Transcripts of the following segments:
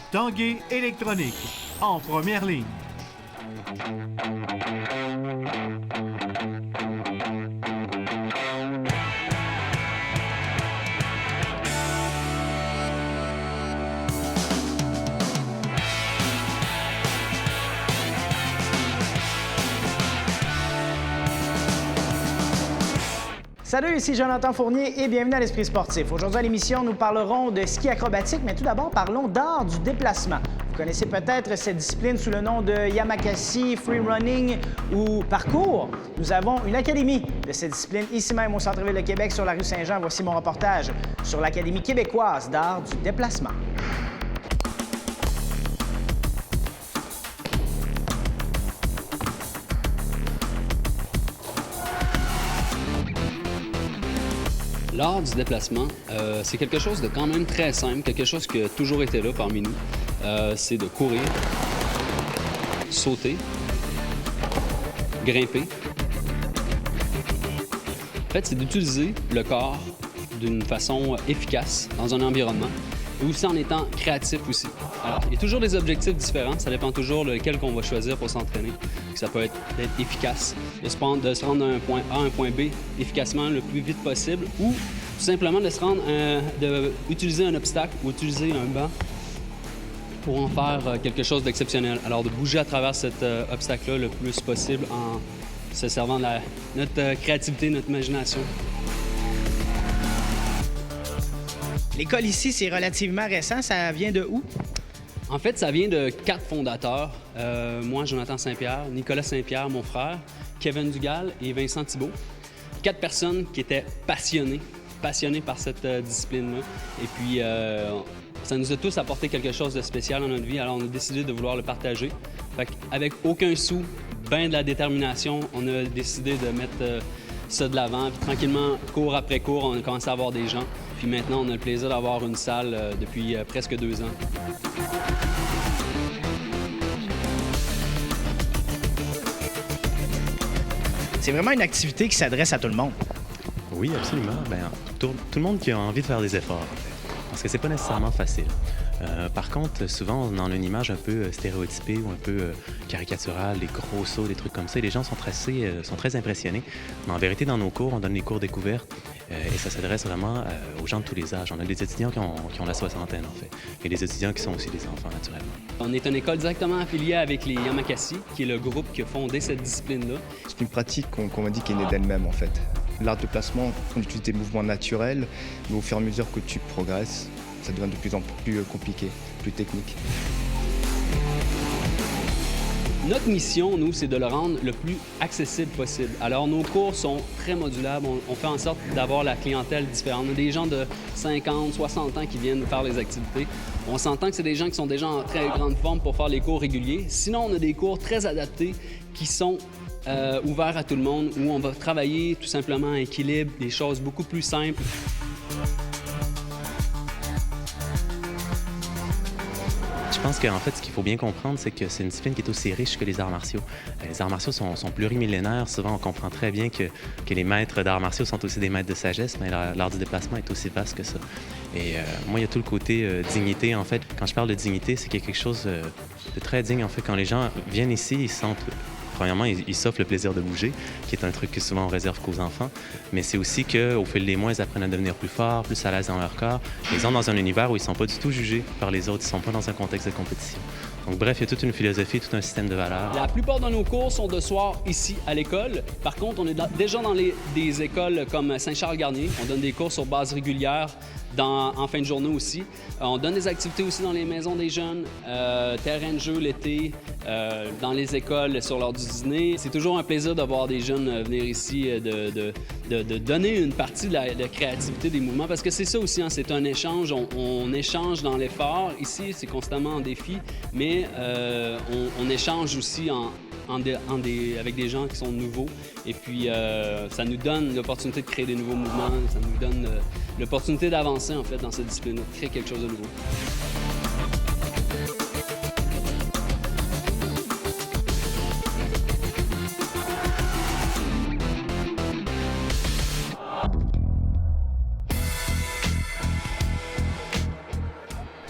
Tanguay électronique, en première ligne. Salut, ici Jonathan Fournier et bienvenue à l'Esprit sportif. Aujourd'hui à l'émission, nous parlerons de ski acrobatique, mais tout d'abord, parlons d'art du déplacement. Vous connaissez peut-être cette discipline sous le nom de Yamakasi, Free Running ou Parcours. Nous avons une académie de cette discipline ici même au centre-ville de Québec, sur la rue Saint-Jean. Voici mon reportage sur l'Académie québécoise d'art du déplacement. L'art du déplacement, c'est quelque chose de quand même très simple, quelque chose qui a toujours été là parmi nous. C'est de courir, sauter, grimper. En fait, c'est d'utiliser le corps d'une façon efficace dans un environnement et aussi en étant créatif aussi. Alors, il y a toujours des objectifs différents, ça dépend toujours lequel qu'on va choisir pour s'entraîner. Ça peut être d'être efficace, de se rendre d'un point A à un point B efficacement le plus vite possible ou tout simplement de se rendre, d'utiliser un obstacle ou utiliser un banc pour en faire quelque chose d'exceptionnel. Alors de bouger à travers cet obstacle-là le plus possible en se servant de notre créativité, notre imagination. L'école ici, c'est relativement récent. Ça vient de où? En fait, ça vient de 4 fondateurs. Moi, Jonathan Saint-Pierre, Nicolas Saint-Pierre, mon frère, Kevin Dugal et Vincent Thibault. 4 personnes qui étaient passionnées par cette discipline-là. Et puis, ça nous a tous apporté quelque chose de spécial dans notre vie. Alors, on a décidé de vouloir le partager. Fait qu'avec aucun sou, bien de la détermination, on a décidé de mettre ça de l'avant. Puis tranquillement, cours après cours, on a commencé à avoir des gens. Puis maintenant, on a le plaisir d'avoir une salle depuis presque 2 ans. C'est vraiment une activité qui s'adresse à tout le monde. Oui, absolument. Tout le monde qui a envie de faire des efforts, parce que c'est pas nécessairement facile. Par contre, souvent, on en a une image un peu stéréotypée ou un peu caricaturale, des gros sauts, des trucs comme ça. Et les gens sont très impressionnés. Mais en vérité, dans nos cours, on donne les cours découvertes et ça s'adresse vraiment aux gens de tous les âges. On a des étudiants qui ont la soixantaine, en fait, et des étudiants qui sont aussi des enfants, naturellement. On est une école directement affiliée avec les Yamakasi, qui est le groupe qui a fondé cette discipline-là. C'est une pratique qu'on m'a dit qui est née d'elle-même, en fait. L'art de placement, on utilise des mouvements naturels, mais au fur et à mesure que tu progresses, ça devient de plus en plus compliqué, plus technique. Notre mission, nous, c'est de le rendre le plus accessible possible. Alors, nos cours sont très modulables. On fait en sorte d'avoir la clientèle différente. On a des gens de 50, 60 ans qui viennent faire les activités. On s'entend que c'est des gens qui sont déjà en très grande forme pour faire les cours réguliers. Sinon, on a des cours très adaptés qui sont ouverts à tout le monde, où on va travailler tout simplement à équilibre, des choses beaucoup plus simples. Je pense qu'en fait, ce qu'il faut bien comprendre, c'est que c'est une discipline qui est aussi riche que les arts martiaux. Les arts martiaux sont plurimillénaires. Souvent, on comprend très bien que les maîtres d'arts martiaux sont aussi des maîtres de sagesse, mais l'art du déplacement est aussi vaste que ça. Et moi, il y a tout le côté dignité. En fait, quand je parle de dignité, c'est qu'il y a quelque chose de très digne. En fait, quand les gens viennent ici, ils se sentent... Premièrement, ils s'offrent le plaisir de bouger, qui est un truc que souvent on réserve qu'aux enfants. Mais c'est aussi qu'au fil des mois, ils apprennent à devenir plus forts, plus à l'aise dans leur corps. Ils sont dans un univers où ils ne sont pas du tout jugés par les autres. Ils ne sont pas dans un contexte de compétition. Donc bref, il y a toute une philosophie, tout un système de valeurs. La plupart de nos cours sont de soir ici à l'école. Par contre, on est déjà dans des écoles comme Saint-Charles-Garnier. On donne des cours sur base régulière en fin de journée aussi. On donne des activités aussi dans les maisons des jeunes, terrain de jeu l'été, dans les écoles sur l'heure du dîner. C'est toujours un plaisir de voir des jeunes venir ici, de donner une partie de la créativité des mouvements, parce que c'est ça aussi, hein, c'est un échange. On échange dans l'effort. Ici, c'est constamment en défi, mais on échange aussi avec des gens qui sont nouveaux. Et puis, ça nous donne l'opportunité de créer des nouveaux mouvements. Ça nous donne l'opportunité d'avancer, en fait, dans cette discipline, de créer quelque chose de nouveau.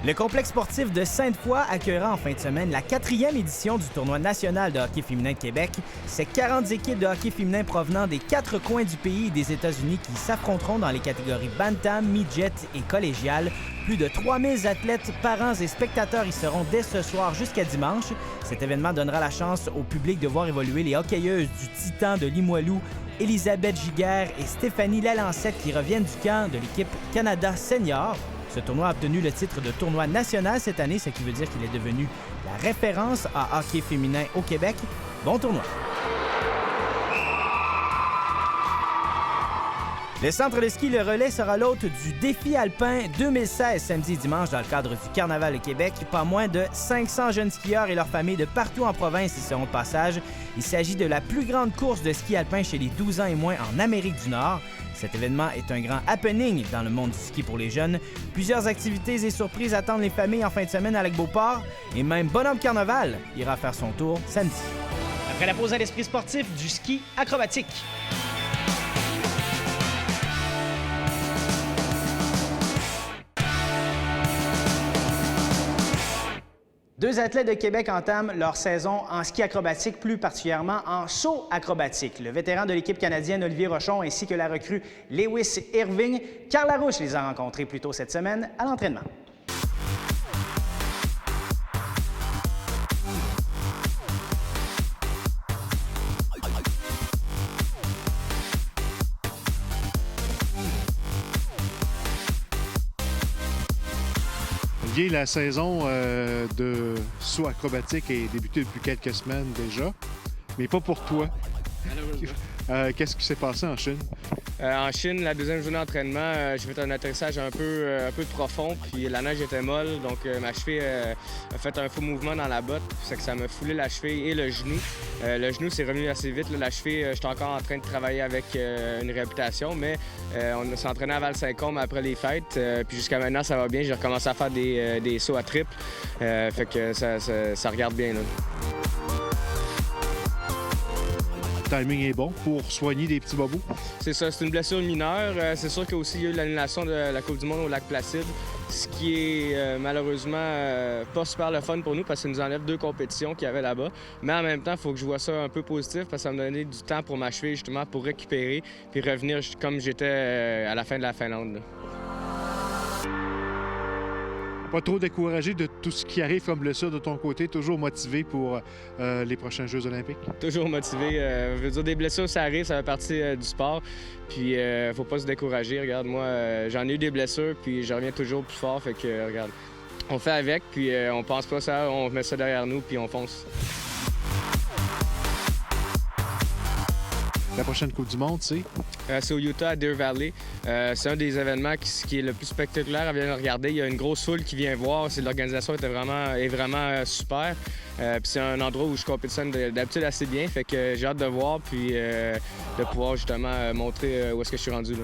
Le complexe sportif de Sainte-Foy accueillera en fin de semaine la 4e édition du tournoi national de hockey féminin de Québec. C'est 40 équipes de hockey féminin provenant des 4 coins du pays et des États-Unis qui s'affronteront dans les catégories bantam, midget et collégial. Plus de 3000 athlètes, parents et spectateurs y seront dès ce soir jusqu'à dimanche. Cet événement donnera la chance au public de voir évoluer les hockeyeuses du Titan de Limoilou, Elisabeth Giguère et Stéphanie Lalancette qui reviennent du camp de l'équipe Canada Senior. Ce tournoi a obtenu le titre de tournoi national cette année, ce qui veut dire qu'il est devenu la référence en hockey féminin au Québec. Bon tournoi! Le centre de ski Le Relais sera l'hôte du Défi alpin 2016 samedi et dimanche dans le cadre du Carnaval de Québec. Pas moins de 500 jeunes skieurs et leurs familles de partout en province y seront de passage. Il s'agit de la plus grande course de ski alpin chez les 12 ans et moins en Amérique du Nord. Cet événement est un grand happening dans le monde du ski pour les jeunes. Plusieurs activités et surprises attendent les familles en fin de semaine à Lac-Beauport. Et même Bonhomme Carnaval ira faire son tour samedi. Après la pause à l'esprit sportif, du ski acrobatique. Deux athlètes de Québec entament leur saison en ski acrobatique, plus particulièrement en saut acrobatique. Le vétéran de l'équipe canadienne Olivier Rochon ainsi que la recrue Lewis Irving, Carl Larouche les a rencontrés plus tôt cette semaine à l'entraînement. Olivier, la saison de saut acrobatique est débutée depuis quelques semaines déjà, mais pas pour toi. Qu'est-ce qui s'est passé en Chine? En Chine, la deuxième journée d'entraînement, j'ai fait un atterrissage un peu profond, puis la neige était molle, donc ma cheville a fait un faux mouvement dans la botte, c'est que ça m'a foulé la cheville et le genou. Le genou s'est revenu assez vite, là, la cheville, j'étais encore en train de travailler avec une réhabilitation, mais on s'est entraîné à Val-Saint-Côme après les fêtes, puis jusqu'à maintenant, ça va bien. J'ai recommencé à faire des sauts à triple, fait que ça regarde bien, là. Le timing est bon pour soigner des petits bobos? C'est ça, c'est une blessure mineure. C'est sûr qu'il y a aussi eu l'annulation de la Coupe du monde au Lac-Placide, ce qui est malheureusement pas super le fun pour nous parce que ça nous enlève 2 compétitions qu'il y avait là-bas. Mais en même temps, il faut que je vois ça un peu positif parce que ça me donnait du temps pour ma cheville justement pour récupérer puis revenir comme j'étais à la fin de la Finlande, là. Pas trop découragé de tout ce qui arrive comme blessure de ton côté, toujours motivé pour les prochains Jeux olympiques? Toujours motivé. Je veux dire, des blessures, ça arrive, ça fait partie du sport. Puis, faut pas se décourager. Regarde, moi, j'en ai eu des blessures, puis je reviens toujours plus fort. Fait que, regarde, on fait avec, puis on pense pas ça, on met ça derrière nous, puis on fonce. La prochaine Coupe du monde, c'est? C'est au Utah, à Deer Valley. C'est un des événements qui est le plus spectaculaire à venir regarder. Il y a une grosse foule qui vient voir. L'organisation est vraiment super. Puis c'est un endroit où je compétitionne d'habitude assez bien. Fait que j'ai hâte de voir puis de pouvoir justement montrer où est-ce que je suis rendu, là.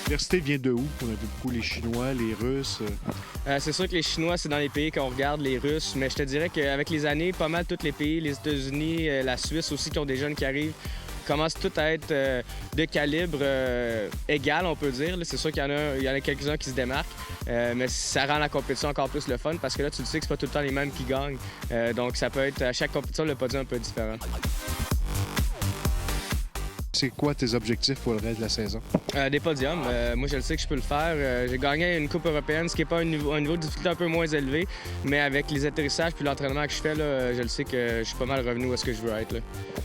L'université vient de où? On a vu beaucoup les Chinois, les Russes. C'est sûr que les Chinois, c'est dans les pays qu'on regarde, les Russes, mais je te dirais qu'avec les années, pas mal tous les pays, les États-Unis, la Suisse aussi, qui ont des jeunes qui arrivent, commencent tous à être de calibre égal, on peut dire. C'est sûr qu'il y en a quelques-uns qui se démarquent, mais ça rend la compétition encore plus le fun parce que là, tu le sais que c'est pas tout le temps les mêmes qui gagnent. Donc ça peut être, à chaque compétition, le podium un peu différent. C'est quoi tes objectifs pour le reste de la saison? Des podiums. Moi, je le sais que je peux le faire. J'ai gagné une Coupe européenne, ce qui n'est pas un niveau de difficulté un peu moins élevé, mais avec les atterrissages puis l'entraînement que je fais, là, je le sais que je suis pas mal revenu où est-ce que je veux être, là.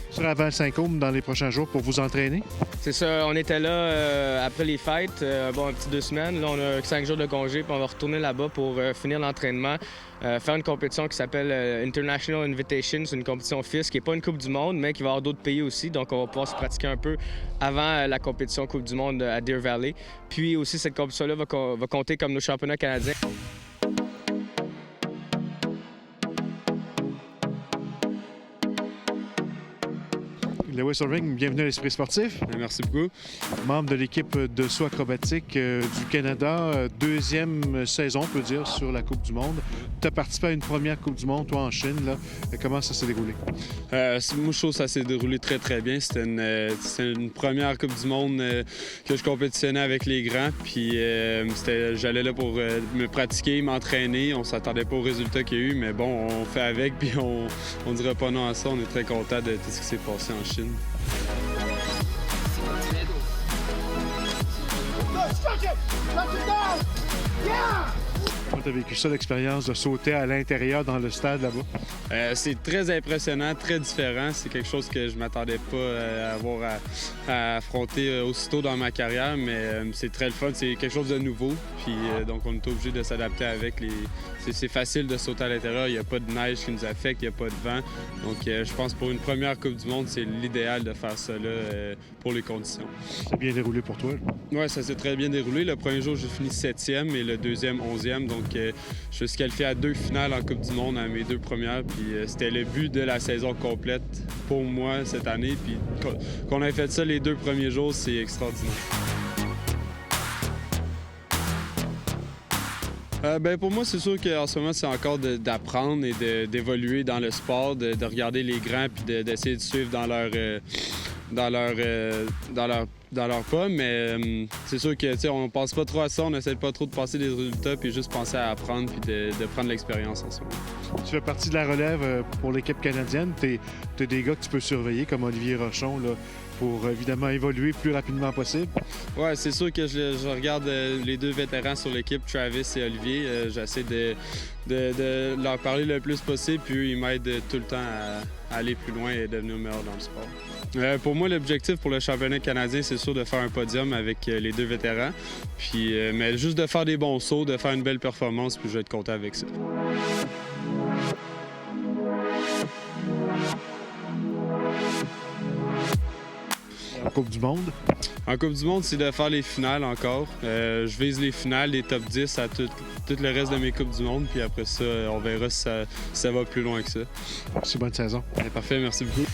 Tu seras à Val-Saint-Côme dans les prochains jours pour vous entraîner? C'est ça. On était là après les fêtes, un petit 2 semaines. Là, on a 5 jours de congé, puis on va retourner là-bas pour finir l'entraînement. Faire une compétition qui s'appelle International Invitation. C'est une compétition FIS qui n'est pas une Coupe du monde, mais qui va avoir d'autres pays aussi. Donc, on va pouvoir se pratiquer un peu avant la compétition Coupe du monde à Deer Valley. Puis aussi, cette compétition-là va compter comme nos championnats canadiens. Lewis Louis Irving, bienvenue à l'Esprit sportif. Merci beaucoup. Membre de l'équipe de saut acrobatique du Canada, deuxième saison, on peut dire, sur la Coupe du Monde. Tu as participé à une première Coupe du Monde, toi, en Chine. Là. Comment ça s'est déroulé? Moi, je trouve que ça s'est déroulé très, très bien. C'était une première Coupe du Monde que je compétitionnais avec les grands. Puis j'allais là pour me pratiquer, m'entraîner. On s'attendait pas aux résultats qu'il y a eu, mais bon, on fait avec, puis on dirait pas non à ça. On est très content de tout ce qui s'est passé en Chine. Comment tu as vécu ça, l'expérience de sauter à l'intérieur dans le stade là-bas? C'est très impressionnant, très différent. C'est quelque chose que je m'attendais pas à avoir à affronter aussitôt dans ma carrière, mais c'est très le fun. C'est quelque chose de nouveau. Puis donc on est obligé de s'adapter avec les. C'est facile de sauter à l'intérieur. Il n'y a pas de neige qui nous affecte, il n'y a pas de vent. Donc je pense que pour une première Coupe du Monde, c'est l'idéal de faire ça là pour les conditions. C'est bien déroulé pour toi? Oui, ça s'est très bien déroulé. Le premier jour, j'ai fini 7e et le deuxième, 11e. Donc je me suis qualifié à 2 finales en Coupe du Monde à mes 2 premières. Puis c'était le but de la saison complète pour moi cette année. Puis qu'on ait fait ça les 2 premiers jours, c'est extraordinaire. Pour moi, c'est sûr qu'en ce moment, c'est encore d'apprendre et d'évoluer dans le sport, de regarder les grands puis d'essayer de suivre dans leur pas. Mais c'est sûr que on pense pas trop à ça, on essaie pas trop de passer des résultats puis juste penser à apprendre puis de prendre l'expérience en ce moment. Tu fais partie de la relève pour l'équipe canadienne. T'as des gars que tu peux surveiller comme Olivier Rochon là, pour évidemment évoluer plus rapidement possible. Oui, c'est sûr que je regarde les 2 vétérans sur l'équipe, Travis et Olivier. J'essaie de leur parler le plus possible, puis eux, ils m'aident tout le temps à aller plus loin et devenir meilleur dans le sport. Pour moi, l'objectif pour le championnat canadien, c'est sûr de faire un podium avec les 2 vétérans. Puis, mais juste de faire des bons sauts, de faire une belle performance, puis je vais être content avec ça. En Coupe du Monde? En Coupe du Monde, c'est de faire les finales encore. Je vise les finales, les top 10 à tout le reste de mes Coupes du Monde. Puis après ça, on verra si ça va plus loin que ça. C'est bonne saison. Parfait, merci beaucoup.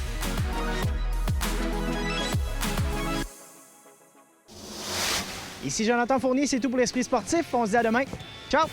Ici Jonathan Fournier, c'est tout pour l'Esprit sportif. On se dit à demain. Ciao!